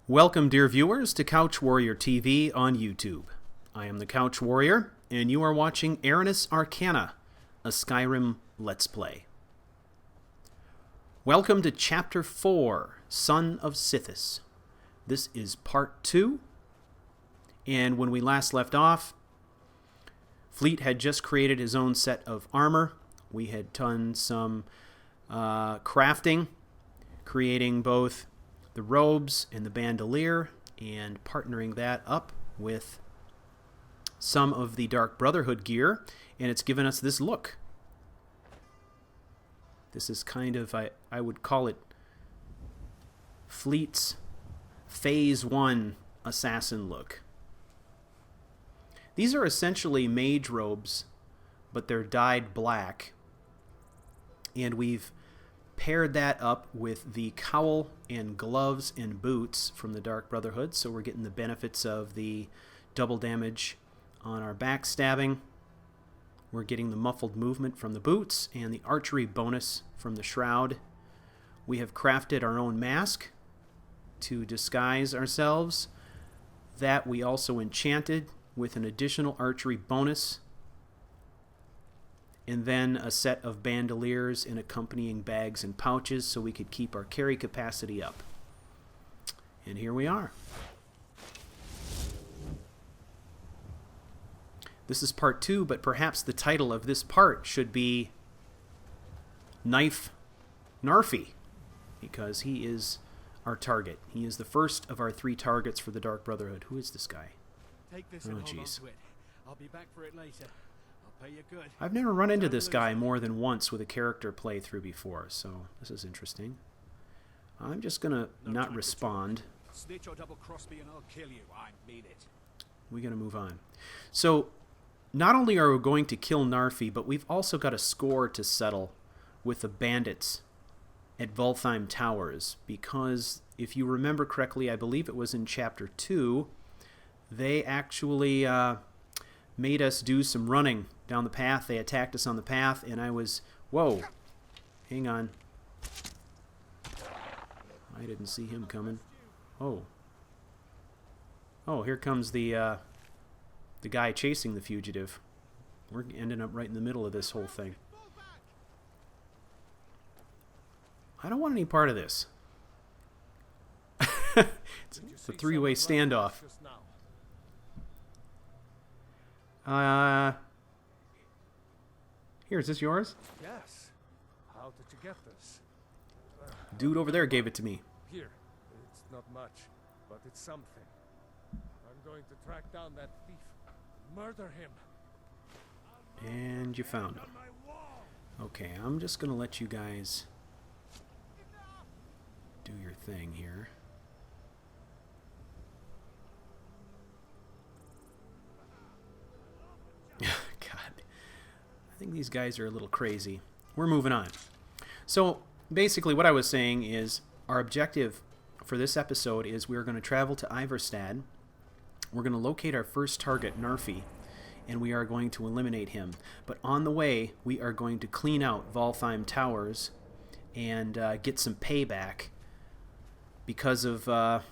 Welcome, dear viewers, to CouchWarrior TV on YouTube. I am the CouchWarrior, and you are watching Aranis Arcana, a Skyrim Let's Play. Welcome to Chapter 4, Son of Sithis. This is Part 2, and when we last left off, Fleet had just created his own set of armor. We had done some crafting, creating both the robes and the bandolier, and partnering that up with some of the Dark Brotherhood gear, and it's given us this look. This is kind of, I would call it Fleet's Phase 1 assassin look. These are essentially mage robes, but they're dyed black, and we've paired that up with the cowl and gloves and boots from the Dark Brotherhood, so we're getting the benefits of the double damage on our backstabbing. We're getting the muffled movement from the boots and the archery bonus from the shroud. We have crafted our own mask to disguise ourselves. That we also enchanted with an additional archery bonus, and then a set of bandoliers and accompanying bags and pouches so we could keep our carry capacity up. And here we are. This is part 2, but perhaps the title of this part should be Knife Narfi, because he is our target. He is the first of our 3 targets for the Dark Brotherhood. Who is this guy? Take this and hold on to it. I'll be back for it later. I'll pay you good. I've never run into this guy more than once with a character playthrough before, so this is interesting. I'm just gonna not respond. Snitch or double cross me and I'll kill you. I mean it. We're gonna move on. So, not only are we going to kill Narfi, but we've also got a score to settle with the bandits at Valtheim Towers, because if you remember correctly, I believe it was in Chapter 2, they actually made us do some running down the path. They attacked us on the path, and I was... Whoa. Hang on. I didn't see him coming. Oh. Oh, here comes the guy chasing the fugitive. We're ending up right in the middle of this whole thing. I don't want any part of this. It's a 3-way standoff. Here, is this yours? Yes. How did you get this? Dude over there gave it to me. Here. It's not much, but it's something. I'm going to track down that thief. Murder him. And you found him. Okay, I'm just going to let you guys do your thing here. God, I think these guys are a little crazy. We're moving on. So basically what I was saying is our objective for this episode is we're going to travel to Iverstad. We're going to locate our first target, Narfi, and we are going to eliminate him. But on the way, we are going to clean out Valtheim Towers and get some payback because of the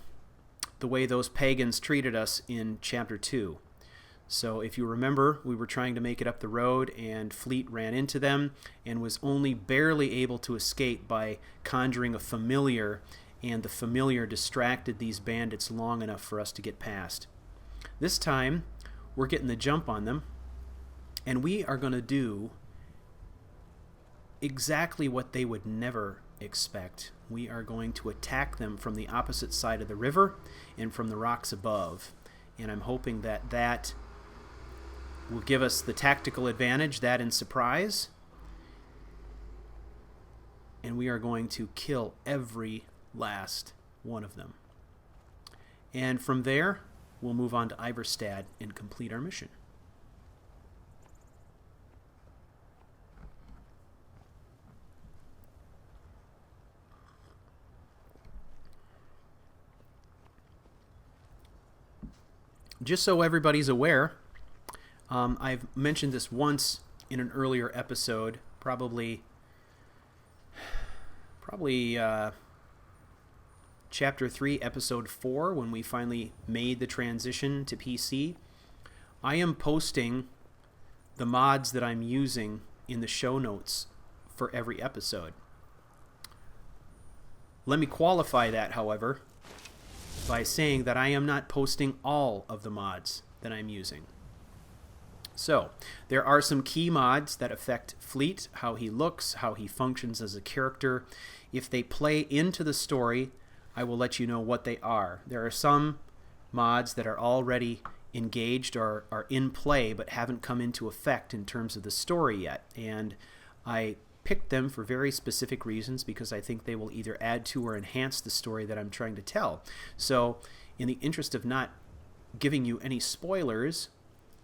way those pagans treated us in Chapter 2. So if you remember, we were trying to make it up the road, and Fleet ran into them and was only barely able to escape by conjuring a familiar, and the familiar distracted these bandits long enough for us to get past. This time, we're getting the jump on them, and we are going to do exactly what they would never expect. We are going to attack them from the opposite side of the river and from the rocks above, and I'm hoping that that will give us the tactical advantage, that in surprise, and we are going to kill every last one of them. And from there, we'll move on to Iverstad and complete our mission. Just so everybody's aware, I've mentioned this once in an earlier episode, probably Chapter 3, Episode 4, when we finally made the transition to PC, I am posting the mods that I'm using in the show notes for every episode. Let me qualify that, however, by saying that I am not posting all of the mods that I'm using. So, there are some key mods that affect Fleet, how he looks, how he functions as a character. If they play into the story, I will let you know what they are. There are some mods that are already engaged or are in play but haven't come into effect in terms of the story yet. And I picked them for very specific reasons because I think they will either add to or enhance the story that I'm trying to tell. So, in the interest of not giving you any spoilers,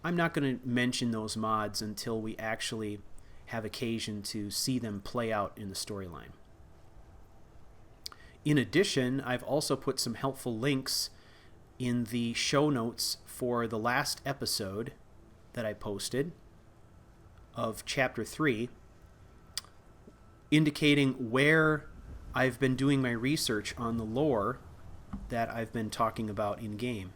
I'm not going to mention those mods until we actually have occasion to see them play out in the storyline. In addition, I've also put some helpful links in the show notes for the last episode that I posted of Chapter 3, indicating where I've been doing my research on the lore that I've been talking about in-game.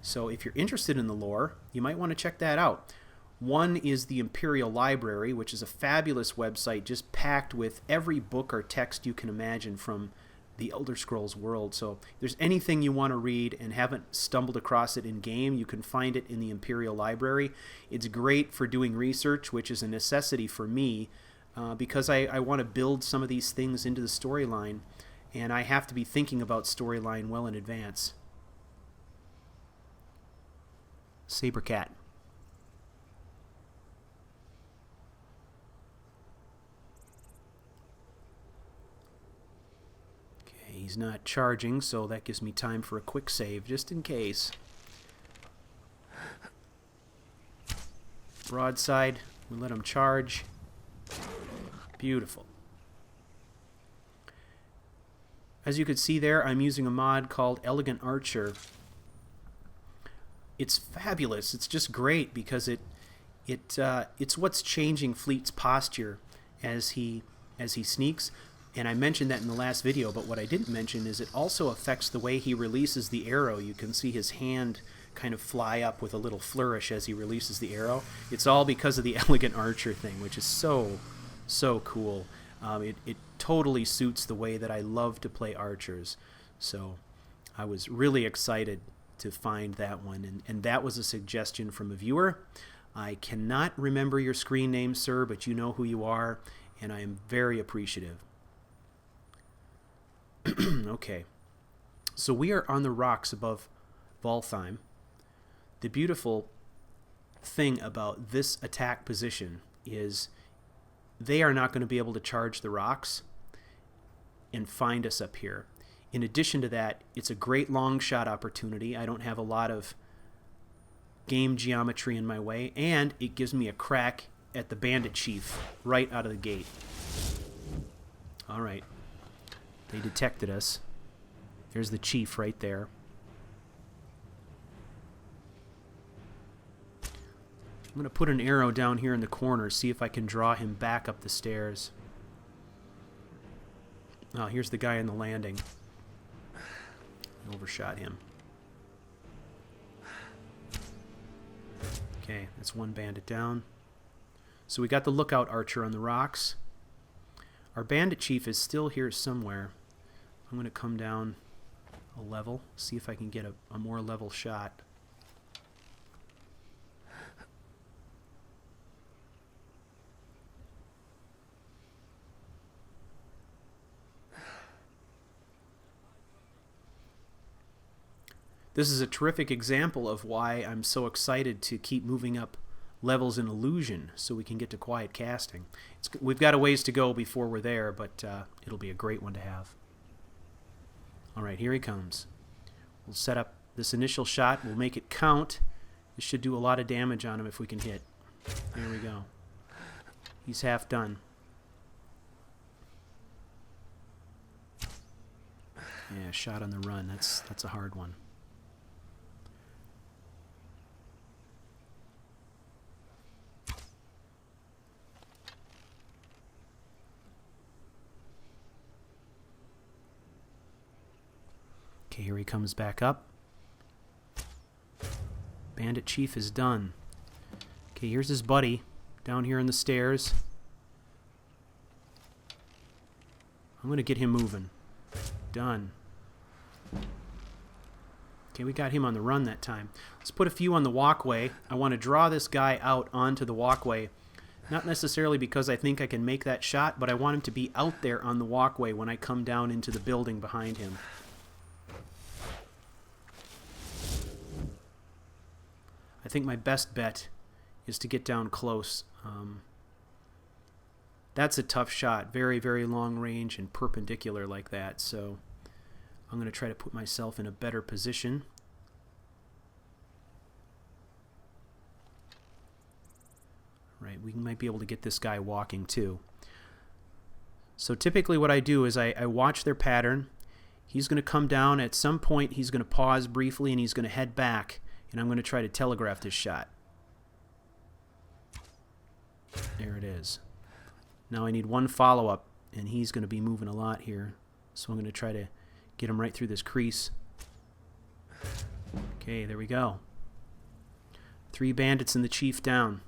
So if you're interested in the lore, you might want to check that out. One is the Imperial Library, which is a fabulous website just packed with every book or text you can imagine from the Elder Scrolls world. So if there's anything you want to read and haven't stumbled across it in game, you can find it in the Imperial Library. It's great for doing research, which is a necessity for me because I want to build some of these things into the storyline, and I have to be thinking about storyline well in advance. Sabercat. He's not charging, so that gives me time for a quick save, just in case. Broadside, we let him charge. Beautiful. As you can see there, I'm using a mod called Elegant Archer. It's fabulous. It's just great because it's what's changing Fleet's posture as he sneaks. And I mentioned that in the last video, but what I didn't mention is it also affects the way he releases the arrow. You can see his hand kind of fly up with a little flourish as he releases the arrow. It's all because of the Elegant Archer thing, which is so cool. It totally suits the way that I love to play archers. So I was really excited to find that one, and that was a suggestion from a viewer. I cannot remember your screen name, sir, but you know who you are, and I am very appreciative. Okay, so we are on the rocks above Valtheim. The beautiful thing about this attack position is they are not going to be able to charge the rocks and find us up here. In addition to that, it's a great long shot opportunity. I don't have a lot of game geometry in my way, and it gives me a crack at the bandit chief right out of the gate. All right. They detected us. There's the chief right there. I'm going to put an arrow down here in the corner, see if I can draw him back up the stairs. Oh, here's the guy on the landing. Overshot him. Okay, that's one bandit down. So we got the lookout archer on the rocks. Our bandit chief is still here somewhere. I'm going to come down a level, see if I can get a more level shot. This is a terrific example of why I'm so excited to keep moving up levels in illusion so we can get to quiet casting. We've got a ways to go before we're there, but it'll be a great one to have. All right, here he comes. We'll set up this initial shot. We'll make it count. This should do a lot of damage on him if we can hit. There we go. He's half done. Yeah, shot on the run. That's a hard one. Okay, here he comes back up. Bandit Chief is done. Okay, here's his buddy down here in the stairs. I'm going to get him moving. Done. Okay, we got him on the run that time. Let's put a few on the walkway. I want to draw this guy out onto the walkway. Not necessarily because I think I can make that shot, but I want him to be out there on the walkway when I come down into the building behind him. I think my best bet is to get down close. That's a tough shot. Very, very long range and perpendicular like that. So I'm going to try to put myself in a better position. Right, we might be able to get this guy walking too. So typically what I do is I watch their pattern. He's going to come down. At some point he's going to pause briefly and he's going to head back. And I'm going to try to telegraph this shot. There it is. Now I need one follow-up, and he's going to be moving a lot here. So I'm going to try to get him right through this crease. Okay, there we go. 3 bandits and the chief down.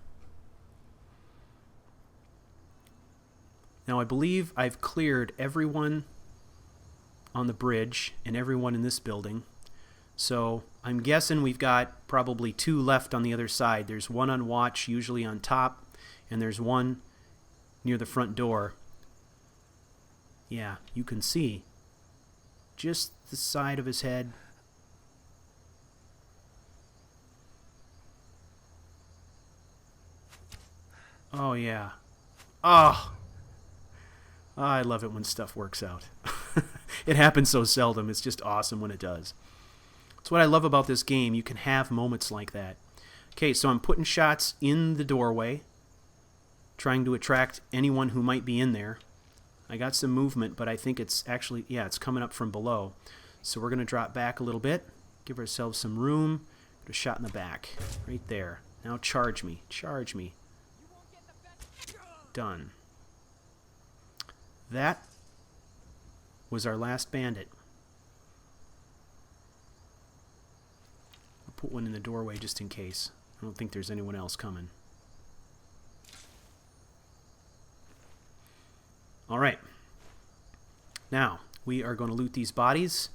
Now I believe I've cleared everyone on the bridge and everyone in this building. So I'm guessing we've got probably 2 left on the other side. There's one on watch, usually on top, and there's one near the front door. Yeah, you can see just the side of his head. Oh, yeah. Oh, I love it when stuff works out. It happens so seldom. It's just awesome when it does. That's what I love about this game. You can have moments like that. Okay, so I'm putting shots in the doorway, trying to attract anyone who might be in there. I got some movement, but I think it's actually, yeah, it's coming up from below. So we're going to drop back a little bit, give ourselves some room. Get a shot in the back, right there. Now charge me, charge me. Done. That was our last bandit. I'll put one in the doorway just in case. I don't think there's anyone else coming. All right. Now, we are going to loot these bodies.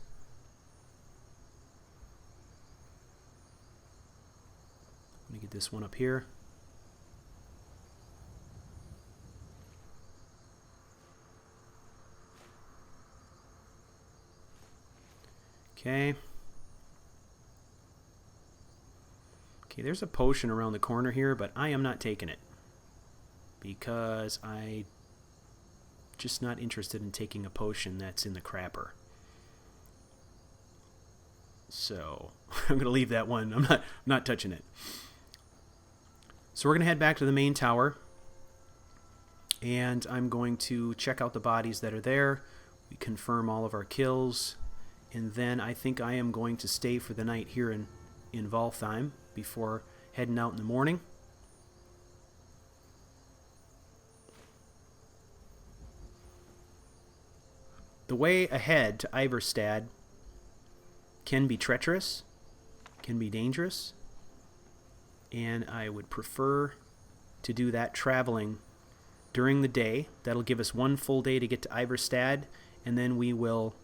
Let me get this one up here. Okay. Okay, there's a potion around the corner here, but I am not taking it. Because I'm just not interested in taking a potion that's in the crapper. So, I'm going to leave that one. I'm not touching it. So we're going to head back to the main tower. And I'm going to check out the bodies that are there. We confirm all of our kills. And then I think I am going to stay for the night here in Valtheim before heading out in the morning. The way ahead to Iverstad can be treacherous, can be dangerous, and I would prefer to do that traveling during the day. That'll give us 1 full day to get to Iverstad, and then we will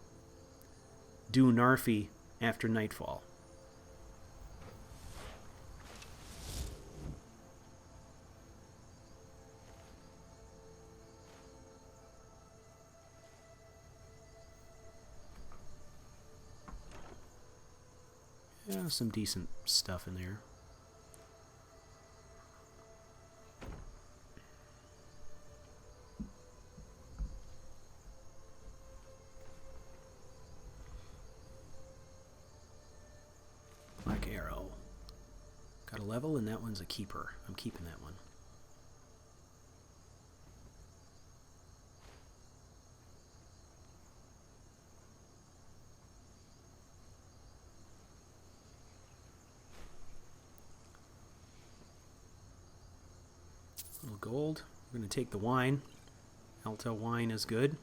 do Narfi after nightfall. Yeah, some decent stuff in there. Black arrow. Got a level, and that one's a keeper. I'm keeping that one. Little gold. We're going to take the wine. Alto wine is good.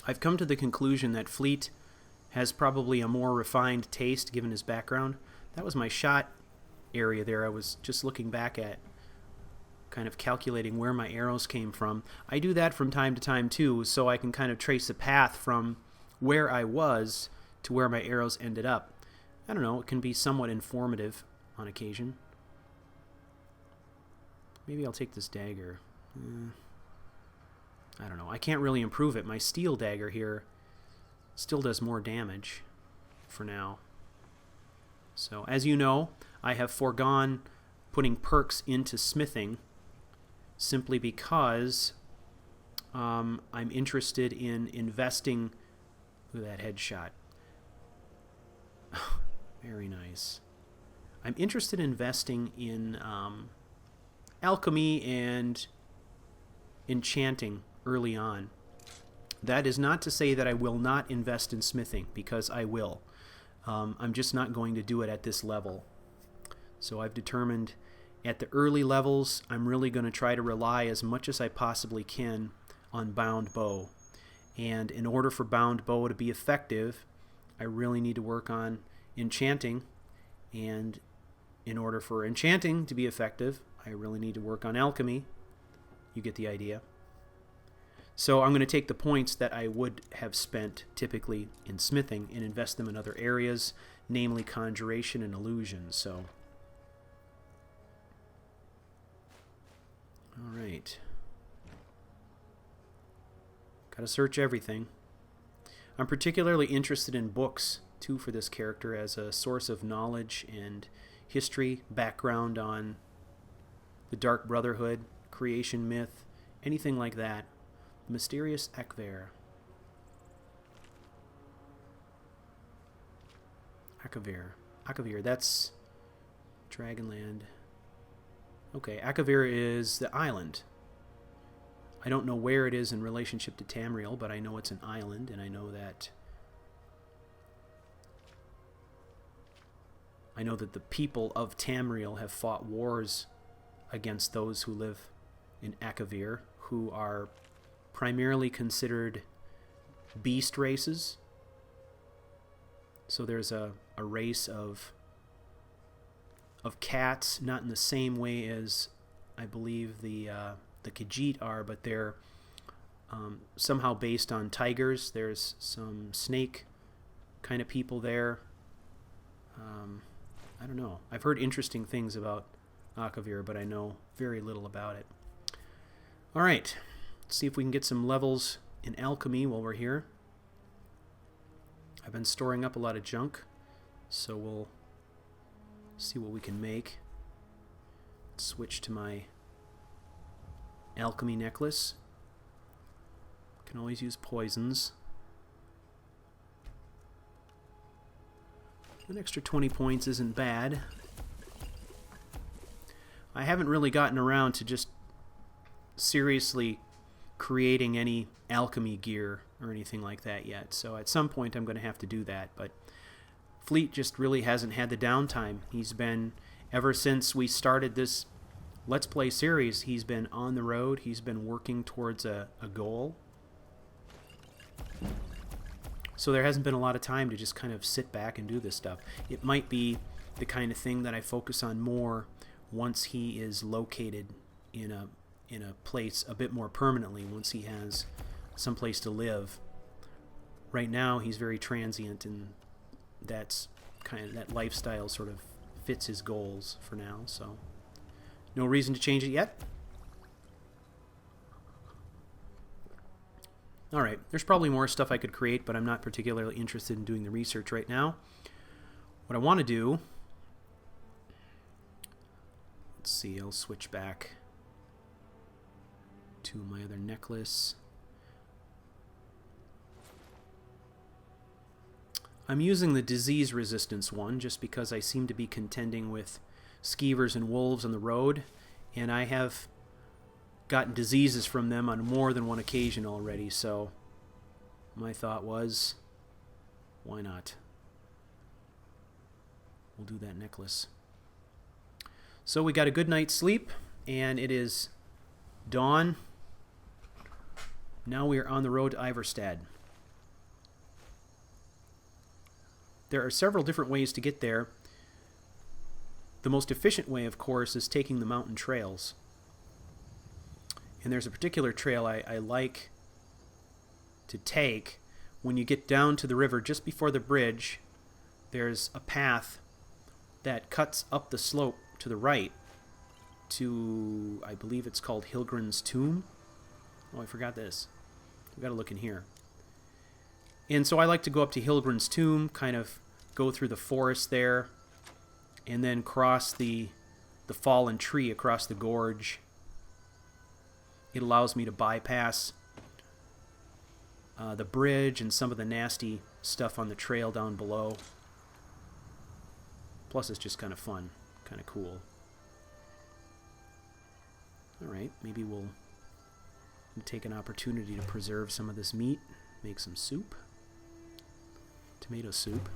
I've come to the conclusion that Fleet has probably a more refined taste given his background. That was my shot area there. I was just looking back at, kind of calculating where my arrows came from. I do that from time to time too, so I can kind of trace a path from where I was to where my arrows ended up. I don't know, it can be somewhat informative on occasion. Maybe I'll take this dagger. I don't know, I can't really improve it. My steel dagger here still does more damage for now. So, as you know, I have foregone putting perks into smithing simply because I'm interested in investing. Look at that headshot. Very nice. I'm interested in investing in alchemy and enchanting early on. That is not to say that I will not invest in smithing, because I will. I'm just not going to do it at this level. So I've determined at the early levels, I'm really going to try to rely as much as I possibly can on bound bow. And in order for bound bow to be effective, I really need to work on enchanting. And in order for enchanting to be effective, I really need to work on alchemy. You get the idea. So I'm going to take the points that I would have spent typically in smithing and invest them in other areas, namely conjuration and illusion. So, all right. Got to search everything. I'm particularly interested in books, too, for this character as a source of knowledge and history, background on the Dark Brotherhood, creation myth, anything like that. Mysterious Akavir. Akavir, that's Dragonland. Okay, Akavir is the island. I don't know where it is in relationship to Tamriel, but I know it's an island, and I know that the people of Tamriel have fought wars against those who live in Akavir, who are primarily considered beast races. So there's a race of cats, not in the same way as I believe the Khajiit are, but they're somehow based on tigers. There's some snake kind of people there. I don't know. I've heard interesting things about Akavir, but I know very little about it. All right. Let's see if we can get some levels in alchemy while we're here. I've been storing up a lot of junk, so we'll see what we can make. Switch to my alchemy necklace. Can always use poisons. An extra 20 points isn't bad. I haven't really gotten around to just seriously creating any alchemy gear or anything like that yet, so at some point I'm going to have to do that. But Fleet just really hasn't had the downtime. He's been, ever since we started this Let's Play series, he's been on the road. He's been working towards a goal, so there hasn't been a lot of time to just kind of sit back and do this stuff. It might be the kind of thing that I focus on more once he is located in a place a bit more permanently, once he has some place to live. Right now he's very transient, and that's kind of, that lifestyle sort of fits his goals for now, so no reason to change it yet. Alright, there's probably more stuff I could create, but I'm not particularly interested in doing the research right now. What I want to do, let's see, I'll switch back to my other necklace. I'm using the disease resistance one just because I seem to be contending with skeevers and wolves on the road, and I have gotten diseases from them on more than one occasion already, so my thought was, why not? We'll do that necklace. So we got a good night's sleep, and it is dawn. Now we are on the road to Iverstad. there are several different ways to get there. The most efficient way, of course, is taking the mountain trails. And there's a particular trail I like to take. When you get down to the river just before the bridge, there's a path that cuts up the slope to the right to, I believe it's called Hilgrin's Tomb. Oh, I forgot this. We've got to look in here. And so I like to go up to Hilgrin's Tomb, kind of go through the forest there, and then cross the fallen tree across the gorge. It allows me to bypass the bridge and some of the nasty stuff on the trail down below. Plus, it's just kind of fun, kind of cool. Alright, maybe we'll take an opportunity to preserve some of this meat, make some soup. Tomato soup.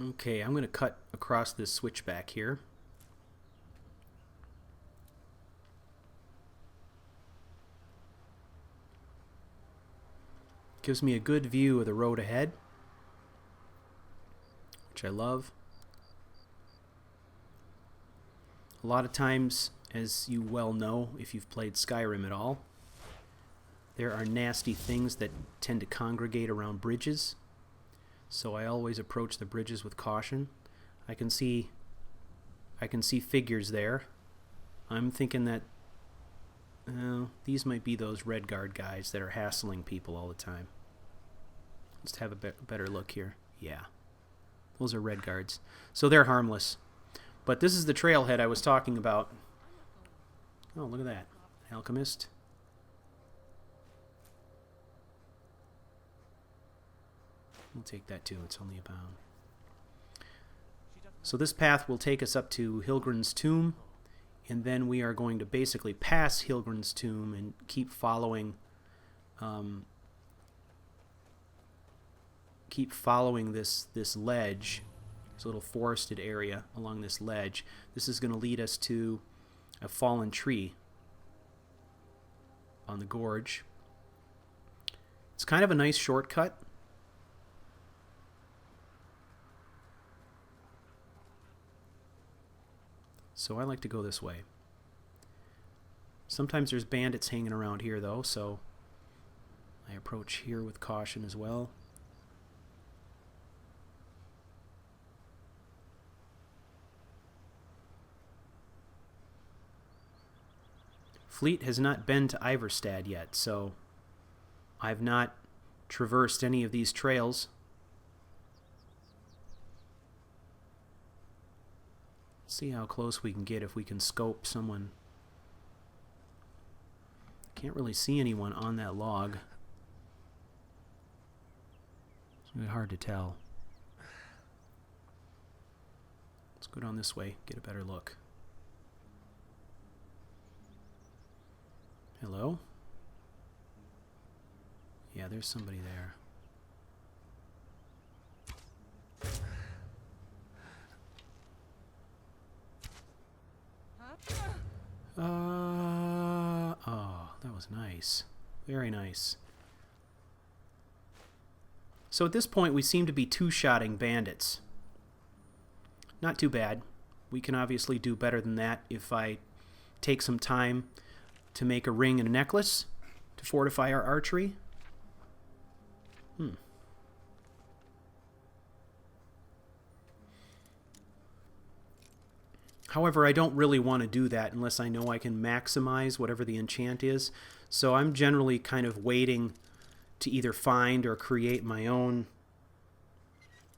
Okay, I'm going to cut across this switchback here. Gives me a good view of the road ahead, which I love. A lot of times, as you well know, if you've played Skyrim at all, there are nasty things that tend to congregate around bridges. So I always approach the bridges with caution. I can see figures there. I'm thinking that these might be those Red Guard guys that are hassling people all the time. Let's have a better look here. Yeah, those are Red Guards. So they're harmless. But this is the trailhead I was talking about. Oh, look at that. Alchemist. We'll take that too. It's only a pound. So this path will take us up to Hilgrin's Tomb, and then we are going to basically pass Hilgrin's Tomb and keep following this ledge, this little forested area along this ledge. This is going to lead us to a fallen tree on the gorge. It's kind of a nice shortcut. So I like to go this way. Sometimes there's bandits hanging around here, though, so I approach here with caution as well. Fleet has not been to Iverstad yet, so I've not traversed any of these trails. See how close we can get if we can scope someone. Can't really see anyone on that log. It's really hard to tell. Let's go down this way, get a better look. Hello? Yeah, there's somebody there. Oh, that was nice. Very nice. So at this point, we seem to be two-shotting bandits. Not too bad. We can obviously do better than that if I take some time to make a ring and a necklace to fortify our archery. However, I don't really want to do that unless I know I can maximize whatever the enchant is. So I'm generally kind of waiting to either find or create my own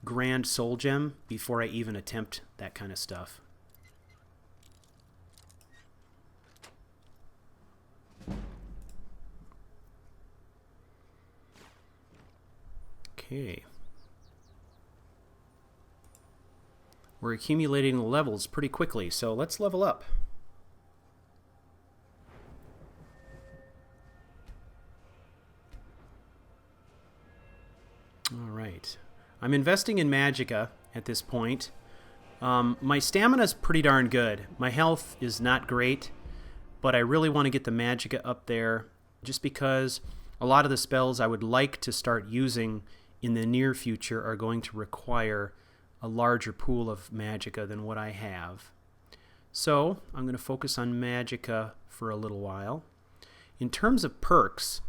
grand soul gem before I even attempt that kind of stuff. Okay. We're accumulating the levels pretty quickly, so let's level up. Alright. I'm investing in magicka at this point. My stamina's pretty darn good. My health is not great, but I really want to get the magicka up there just because a lot of the spells I would like to start using in the near future are going to require a larger pool of magicka than what I have. So I'm going to focus on magicka for a little while. In terms of perks,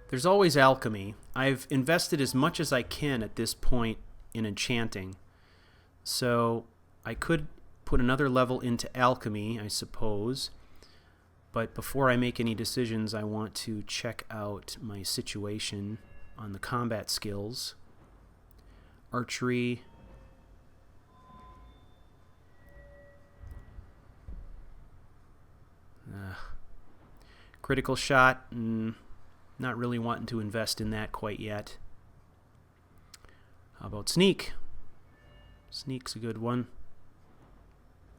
there's always alchemy. I've invested as much as I can at this point in enchanting. So I could put another level into alchemy, I suppose. But before I make any decisions, I want to check out my situation on the combat skills. Archery. Critical shot. Not really wanting to invest in that quite yet. How about sneak? Sneak's a good one.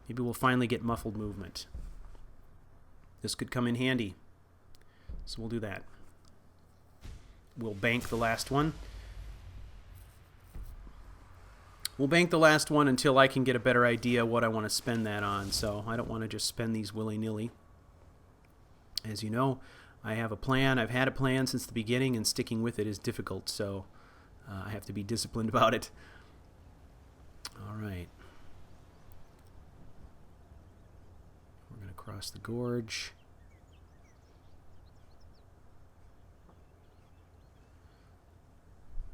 Maybe we'll finally get muffled movement. This could come in handy. So we'll do that. We'll bank the last one. We'll bank the last one until I can get a better idea what I want to spend that on. So I don't want to just spend these willy-nilly. As you know, I have a plan. I've had a plan since the beginning, and sticking with it is difficult. So I have to be disciplined about it. All right. We're going to cross the gorge.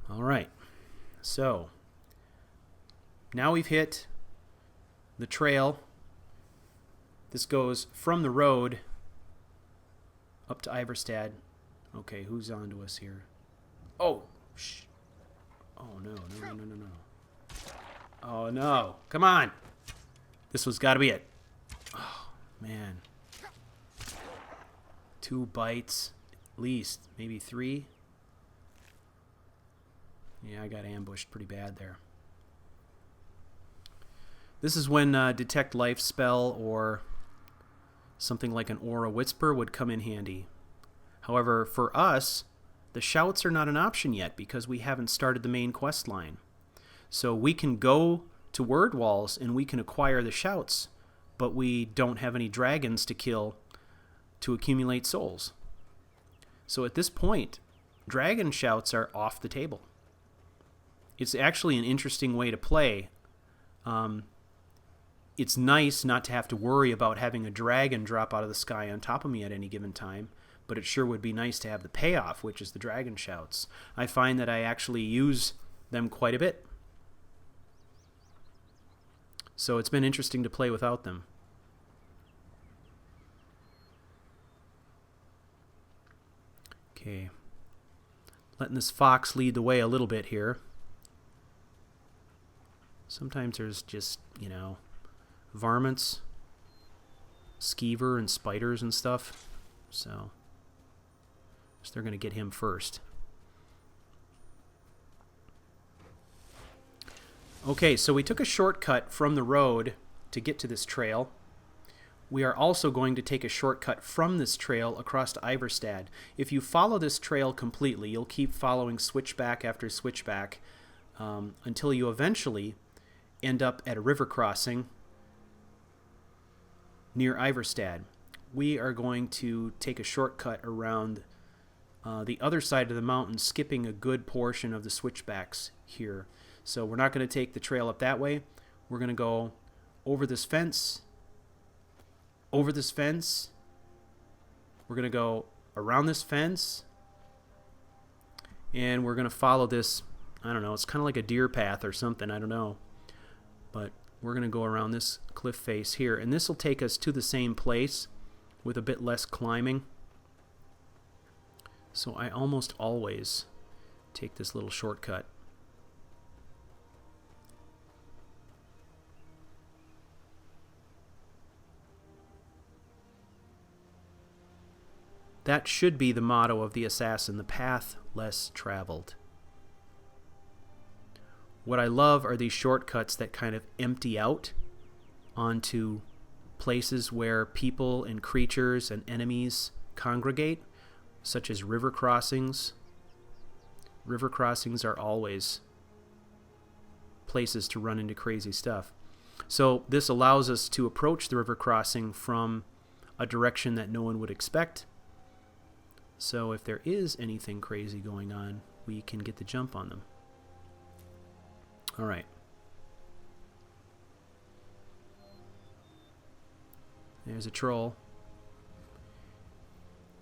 All right. So now we've hit the trail. This goes from the road up to Iverstad. Okay, who's on to us here? Oh, shh. Oh, no. Oh, no. Come on. This was got to be it. Oh, man. 2 bites. At least. Maybe 3. Yeah, I got ambushed pretty bad there. This is when Detect Life spell or something like an Aura Whisper would come in handy. However, for us, the shouts are not an option yet because we haven't started the main quest line. So we can go to Word Walls and we can acquire the shouts, but we don't have any dragons to kill to accumulate souls. So at this point, dragon shouts are off the table. It's actually an interesting way to play. It's nice not to have to worry about having a dragon drop out of the sky on top of me at any given time, but it sure would be nice to have the payoff, which is the dragon shouts. I find that I actually use them quite a bit. So it's been interesting to play without them. Okay. Letting this fox lead the way a little bit here. Sometimes there's just, varmints, skeever, and spiders and stuff. So they're going to get him first. Okay, so we took a shortcut from the road to get to this trail. We are also going to take a shortcut from this trail across to Iverstad. If you follow this trail completely, you'll keep following switchback after switchback until you eventually end up at a river crossing near Iverstad. We are going to take a shortcut around the other side of the mountain, skipping a good portion of the switchbacks here. So we're not going to take the trail up that way. We're going to go over this fence, over this fence. We're going to go around this fence, and we're going to follow this, I don't know, it's kind of like a deer path or something, I don't know. But we're going to go around this cliff face here, and this will take us to the same place with a bit less climbing. So I almost always take this little shortcut. that should be the motto of the assassin, the path less traveled. What I love are these shortcuts that kind of empty out onto places where people and creatures and enemies congregate, such as river crossings. River crossings are always places to run into crazy stuff. So this allows us to approach the river crossing from a direction that no one would expect. So if there is anything crazy going on, we can get the jump on them. All right. There's a troll.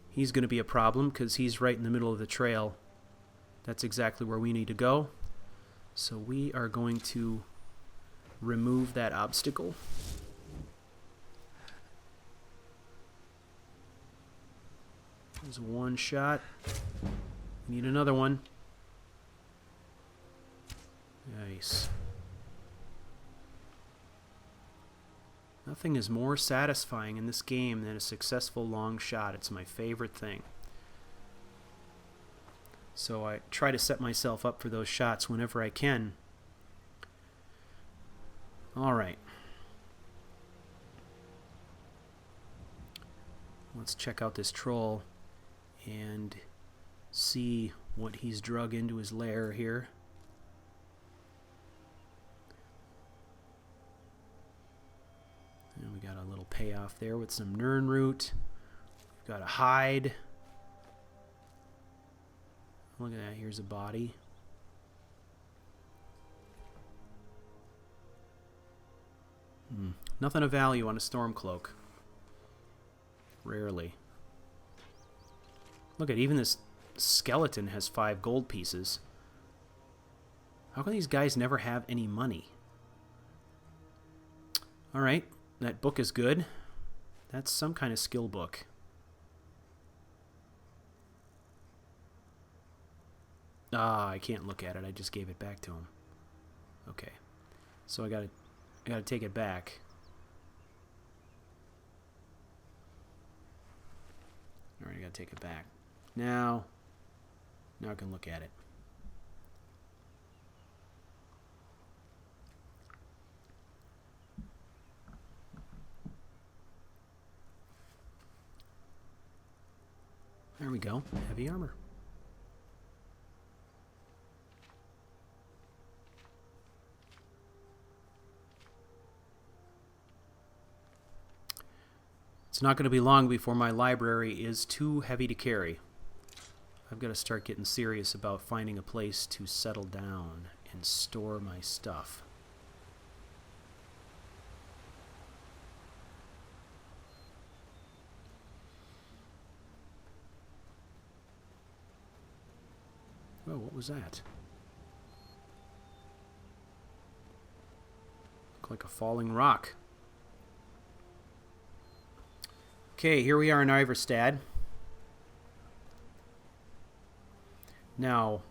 He's going to be a problem because he's right in the middle of the trail. That's exactly where we need to go. So we are going to remove that obstacle. There's one shot. We need another one. Nice. Nothing is more satisfying in this game than a successful long shot. It's my favorite thing. So I try to set myself up for those shots whenever I can. Alright. Let's check out this troll and see what he's drug into his lair here. And we got a little payoff there with some Nern root. We've got a hide. Look at that, here's a body. Nothing of value on a storm cloak. Rarely. Look at, even this skeleton has 5 gold pieces. How come these guys never have any money? Alright, that book is good. That's some kind of skill book. Ah, I can't look at it. I just gave it back to him. Okay. So I gotta take it back. Alright, I gotta take it back. Now I can look at it. There we go. Heavy armor. It's not going to be long before my library is too heavy to carry. I've got to start getting serious about finding a place to settle down and store my stuff. Whoa, what was that? Looked like a falling rock. Okay, here we are in Iverstad. Now,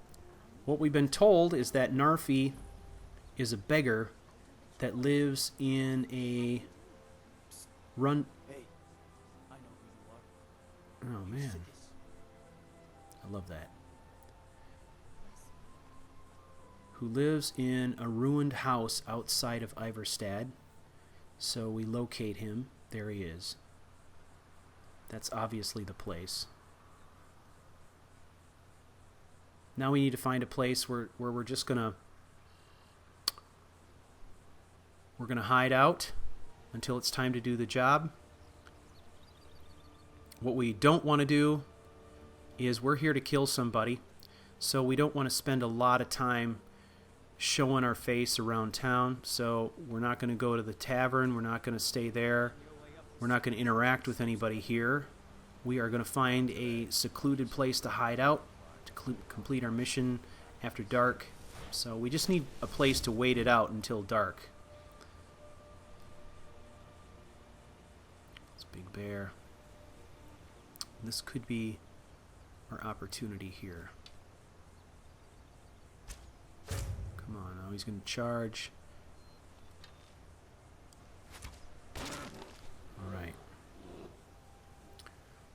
what we've been told is that Narfi is a beggar that lives in a run... Hey, I know who you are. Oh, man. I love that. Who lives in a ruined house outside of Iverstad. So we locate him. There he is. That's obviously the place. Now we need to find a place where we're just gonna hide out until it's time to do the job. What we don't want to do is we're here to kill somebody, so we don't want to spend a lot of time showing our face around town. So we're not going to go to the tavern. We're not going to stay there. We're not going to interact with anybody here. We are going to find a secluded place to hide out to complete our mission after dark. So we just need a place to wait it out until dark. It's a big bear. This could be our opportunity here. Come on, now he's going to charge. Alright.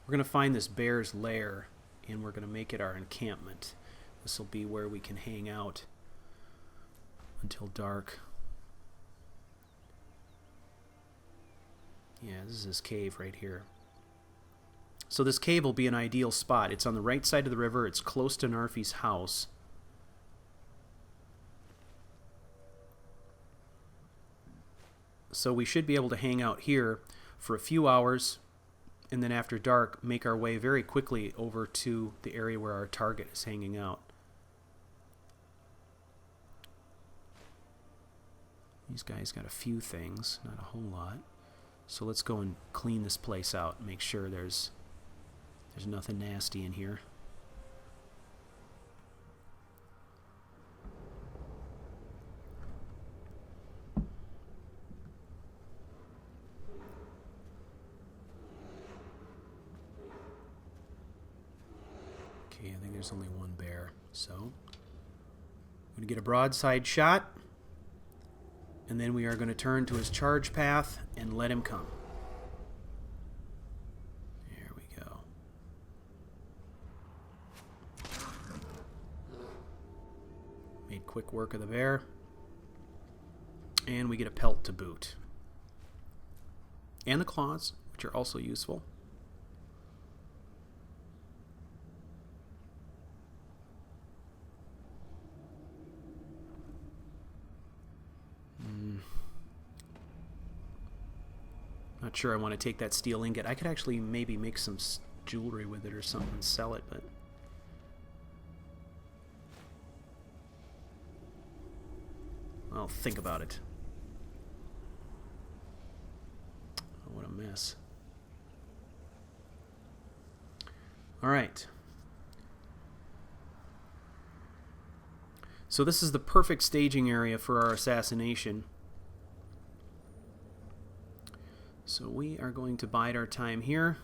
We're going to find this bear's lair, and we're going to make it our encampment. This will be where we can hang out until dark. Yeah, this is his cave right here. So this cave will be an ideal spot. It's on the right side of the river. It's close to Narfi's house. So we should be able to hang out here for a few hours, and then after dark make our way very quickly over to the area where our target is hanging out. These guys got a few things, not a whole lot. So let's go and clean this place out and make sure there's nothing nasty in here. Okay, I think there's only one bear, so I'm going to get a broadside shot, and then we are going to turn to his charge path and let him come. There we go. Made quick work of the bear, and we get a pelt to boot. And the claws, which are also useful. Not sure I want to take that steel ingot. I could actually maybe make some jewelry with it or something and sell it, but I'll think about it. Oh, what a mess. All right. So this is the perfect staging area for our assassination. So we are going to bide our time here.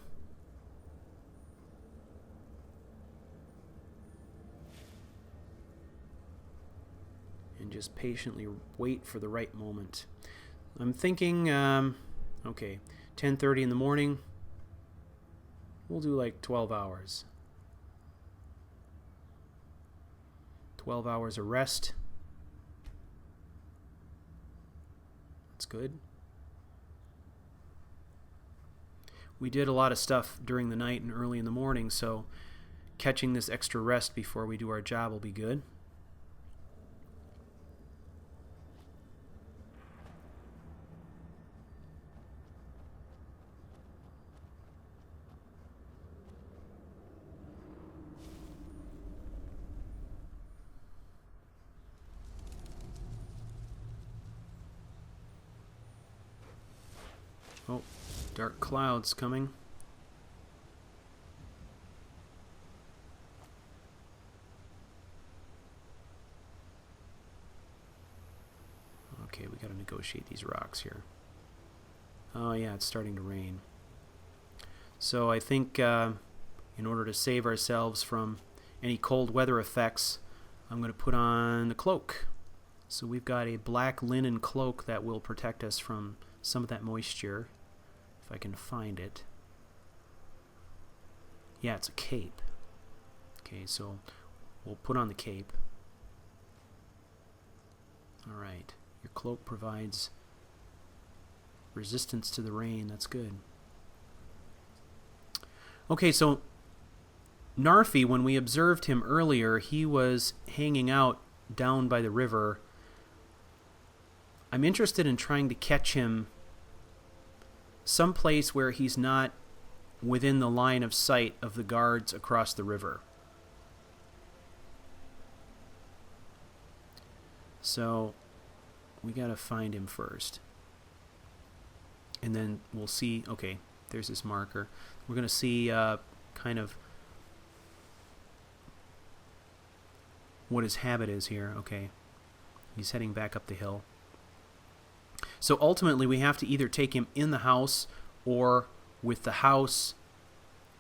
And just patiently wait for the right moment. I'm thinking, okay, 10:30 in the morning. We'll do like 12 hours. 12 hours of rest. That's good. We did a lot of stuff during the night and early in the morning, so catching this extra rest before we do our job will be good. Oh, dark clouds coming. Okay, we got to negotiate these rocks here. Oh yeah, it's starting to rain. So I think in order to save ourselves from any cold weather effects, I'm going to put on the cloak. So we've got a black linen cloak that will protect us from some of that moisture, if I can find it. Yeah, it's a cape. Okay, so we'll put on the cape. Alright, your cloak provides resistance to the rain. That's good. Okay, so Narfi, when we observed him earlier, he was hanging out down by the river. I'm interested in trying to catch him someplace where he's not within the line of sight of the guards across the river. So we gotta find him first. And then we'll see, okay, there's this marker. We're gonna see kind of what his habit is here. Okay, he's heading back up the hill. So ultimately we have to either take him in the house or with the house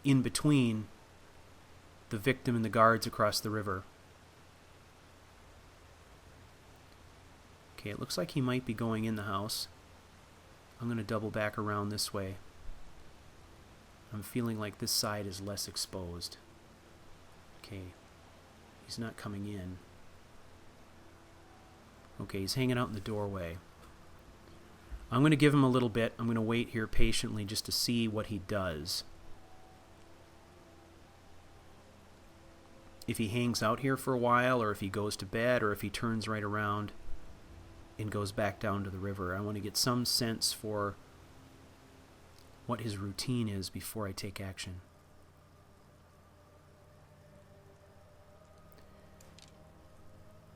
in between the victim and the guards across the river. Okay, it looks like he might be going in the house. I'm going to double back around this way. I'm feeling like this side is less exposed. Okay. He's not coming in. Okay, he's hanging out in the doorway. I'm going to give him a little bit. I'm going to wait here patiently just to see what he does. If he hangs out here for a while, or if he goes to bed, or if he turns right around and goes back down to the river. I want to get some sense for what his routine is before I take action.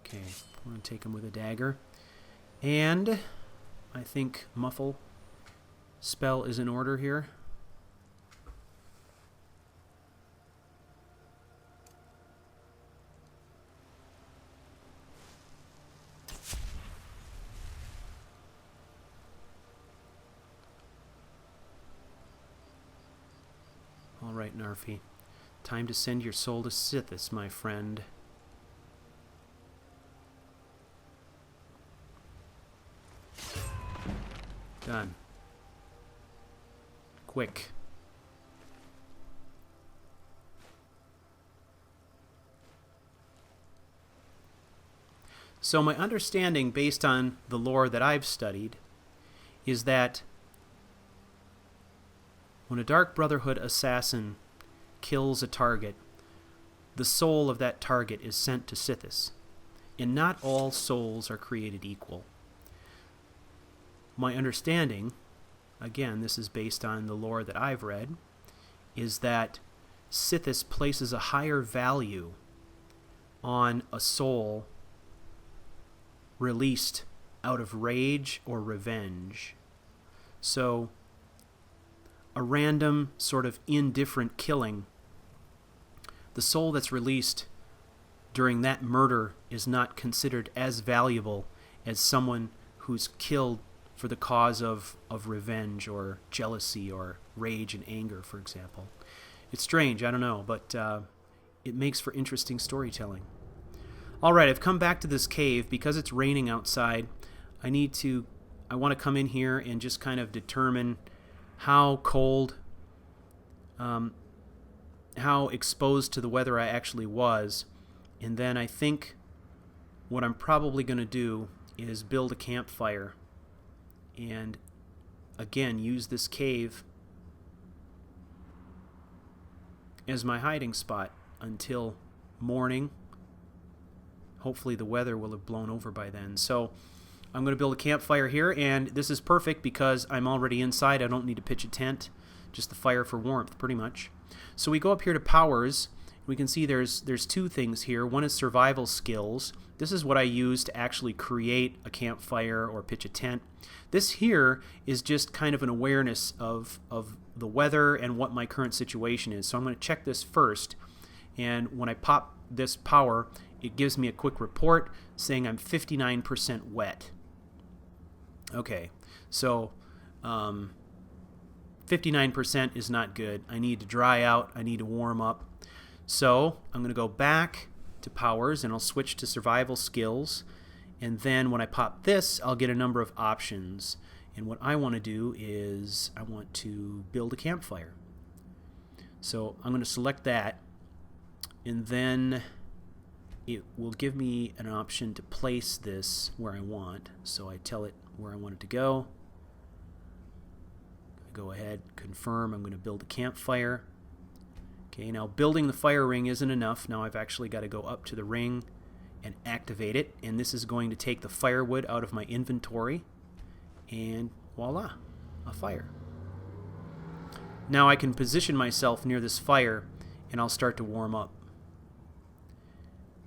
Okay, I'm going to take him with a dagger. And I think Muffle spell is in order here. All right, Narfi. Time to send your soul to Sithis, my friend. Done. Quick. So my understanding, based on the lore that I've studied, is that when a Dark Brotherhood assassin kills a target, the soul of that target is sent to Sithis. And not all souls are created equal. My understanding, again, this is based on the lore that I've read, is that Sithis places a higher value on a soul released out of rage or revenge. So, a random sort of indifferent killing, the soul that's released during that murder is not considered as valuable as someone who's killed for the cause of revenge or jealousy or rage and anger, for example. It's strange, I don't know, but it makes for interesting storytelling. All right, I've come back to this cave. Because it's raining outside, I want to come in here and just kind of determine how cold, how exposed to the weather I actually was. And then I think what I'm probably going to do is build a campfire and, again, use this cave as my hiding spot until morning. Hopefully the weather will have blown over by then. So I'm going to build a campfire here, and this is perfect because I'm already inside. I don't need to pitch a tent, just the fire for warmth, pretty much. So we go up here to powers. We can see there's two things here. One is survival skills. This is what I use to actually create a campfire or pitch a tent. This here is just kind of an awareness of the weather and what my current situation is. So I'm going to check this first, and when I pop this power, it gives me a quick report saying I'm 59% wet. Okay, so 59% is not good. I need to dry out. I need to warm up. So I'm going to go back to powers, and I'll switch to survival skills. And then when I pop this, I'll get a number of options. And what I want to do is I want to build a campfire. So I'm going to select that, and then it will give me an option to place this where I want. So I tell it where I want it to go. Go ahead, confirm. I'm going to build a campfire. Okay, now building the fire ring isn't enough. Now I've actually got to go up to the ring and activate it. And this is going to take the firewood out of my inventory. And voila, a fire. Now I can position myself near this fire, and I'll start to warm up.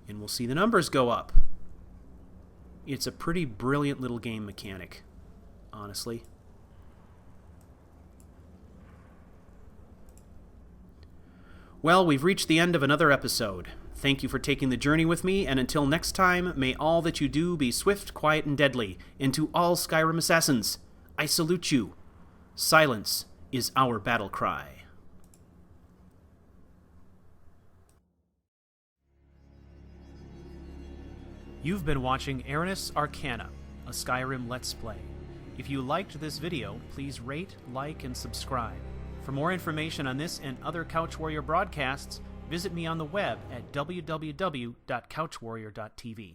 And we'll see the numbers go up. It's a pretty brilliant little game mechanic, honestly. Well, we've reached the end of another episode. Thank you for taking the journey with me, and until next time, may all that you do be swift, quiet, and deadly. And to all Skyrim assassins, I salute you. Silence is our battle cry. You've been watching Aranis Arcana, a Skyrim Let's Play. If you liked this video, please rate, like, and subscribe. For more information on this and other CouchWarrior broadcasts, visit me on the web at www.couchwarrior.tv.